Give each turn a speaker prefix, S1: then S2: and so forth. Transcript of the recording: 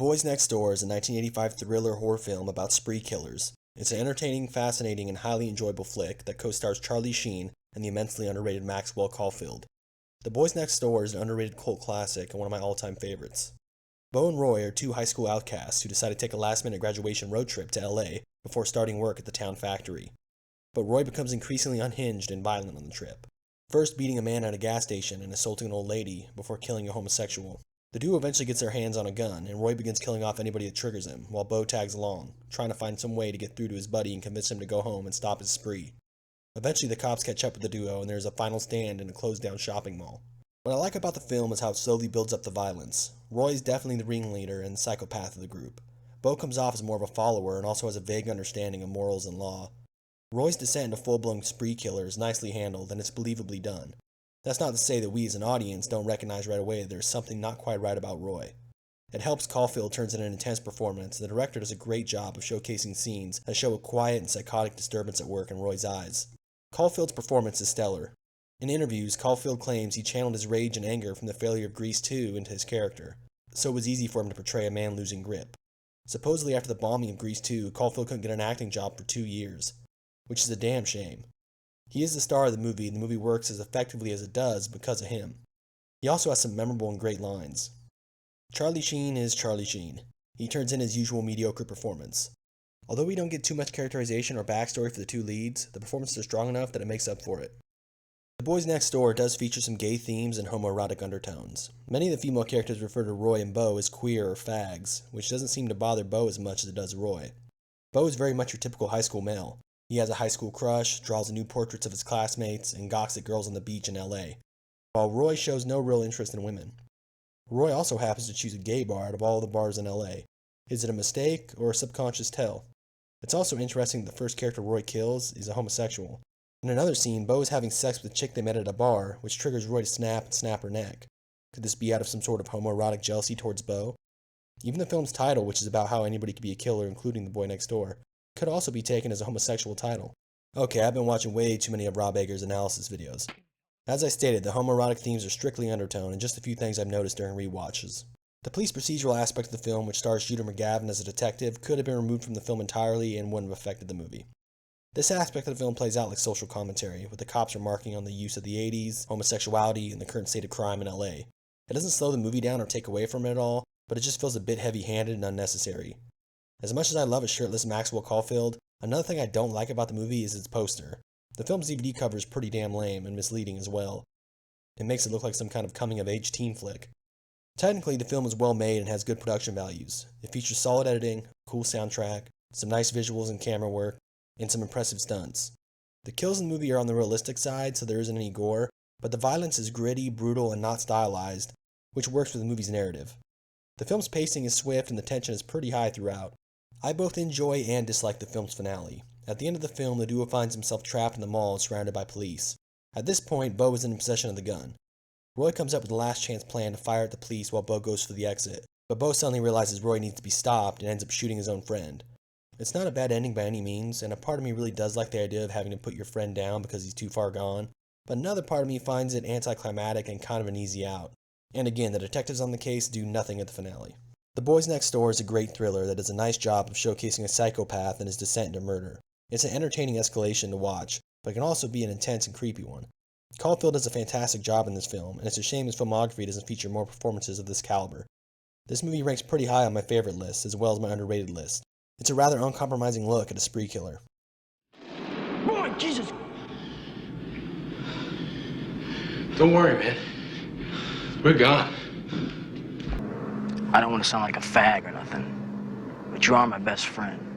S1: Boys Next Door is a 1985 thriller horror film about spree killers. It's an entertaining, fascinating, and highly enjoyable flick that co-stars Sheen and the immensely underrated Maxwell Caulfield. The Boys Next Door is an underrated cult classic and one of my all-time favorites. Bo and Roy are two high school outcasts who decide to take a last-minute graduation road trip to LA before starting work at the town factory. But Roy becomes increasingly unhinged and violent on the trip, first beating a man at a gas station and assaulting an old lady before killing a homosexual. The duo eventually gets their hands on a gun, and Roy begins killing off anybody that triggers him, while Bo tags along, trying to find some way to get through to his buddy and convince him to go home and stop his spree. Eventually the cops catch up with the duo, and there's a final stand in a closed-down shopping mall. What I like about the film is how it slowly builds up the violence. Roy is definitely the ringleader and psychopath of the group. Bo comes off as more of a follower and also has a vague understanding of morals and law. Roy's descent into full-blown spree killer is nicely handled, and it's believably done. That's not to say that we as an audience don't recognize right away that there's something not quite right about Roy. It helps Caulfield turns in an intense performance, and the director does a great job of showcasing scenes that show a quiet and psychotic disturbance at work in Roy's eyes. Caulfield's performance is stellar. In interviews, Caulfield claims he channeled his rage and anger from the failure of Grease 2 into his character, so it was easy for him to portray a man losing grip. Supposedly after the bombing of Grease 2, Caulfield couldn't get an acting job for 2 years, which is a damn shame. He is the star of the movie, and the movie works as effectively as it does because of him. He also has some memorable and great lines. Sheen is Sheen. He turns in his usual mediocre performance. Although we don't get too much characterization or backstory for the two leads, the performances are strong enough that it makes up for it. The Boys Next Door does feature some gay themes and homoerotic undertones. Many of the female characters refer to Roy and Bo as queer or fags, which doesn't seem to bother Bo as much as it does Roy. Bo is very much your typical high school male. He has a high school crush, draws nude portraits of his classmates, and gawks at girls on the beach in LA, while Roy shows no real interest in women. Roy also happens to choose a gay bar out of all the bars in LA. Is it a mistake or a subconscious tell? It's also interesting that the first character Roy kills is a homosexual. In another scene, Bo is having sex with a chick they met at a bar, which triggers Roy to snap and snap her neck. Could this be out of some sort of homoerotic jealousy towards Bo? Even the film's title, which is about how anybody could be a killer, including the boy next door, could also be taken as a homosexual title. Okay, I've been watching way too many of Rob Eggers' analysis videos. As I stated, the homoerotic themes are strictly undertone, and just a few things I've noticed during rewatches. The police procedural aspect of the film, which stars Shooter McGavin as a detective, could have been removed from the film entirely and wouldn't have affected the movie. This aspect of the film plays out like social commentary, with the cops remarking on the use of the 80s, homosexuality, and the current state of crime in LA. It doesn't slow the movie down or take away from it at all, but it just feels a bit heavy-handed and unnecessary. As much as I love a shirtless Maxwell Caulfield, another thing I don't like about the movie is its poster. The film's DVD cover is pretty damn lame and misleading as well. It makes it look like some kind of coming-of-age teen flick. Technically, the film is well made and has good production values. It features solid editing, a cool soundtrack, some nice visuals and camera work, and some impressive stunts. The kills in the movie are on the realistic side, so there isn't any gore, but the violence is gritty, brutal, and not stylized, which works for the movie's narrative. The film's pacing is swift and the tension is pretty high throughout. I both enjoy and dislike the film's finale. At the end of the film, the duo finds himself trapped in the mall and surrounded by police. At this point, Bo is in possession of the gun. Roy comes up with a last chance plan to fire at the police while Bo goes for the exit, but Bo suddenly realizes Roy needs to be stopped and ends up shooting his own friend. It's not a bad ending by any means, and a part of me really does like the idea of having to put your friend down because he's too far gone, but another part of me finds it anticlimactic and kind of an easy out. And again, the detectives on the case do nothing at the finale. The Boys Next Door is a great thriller that does a nice job of showcasing a psychopath and his descent into murder. It's an entertaining escalation to watch, but it can also be an intense and creepy one. Caulfield does a fantastic job in this film, and it's a shame his filmography doesn't feature more performances of this caliber. This movie ranks pretty high on my favorite list, as well as my underrated list. It's a rather uncompromising look at a spree killer.
S2: Boy, Jesus!
S3: Don't worry, man. We're gone.
S2: I don't want to sound like a fag or nothing, but you are my best friend.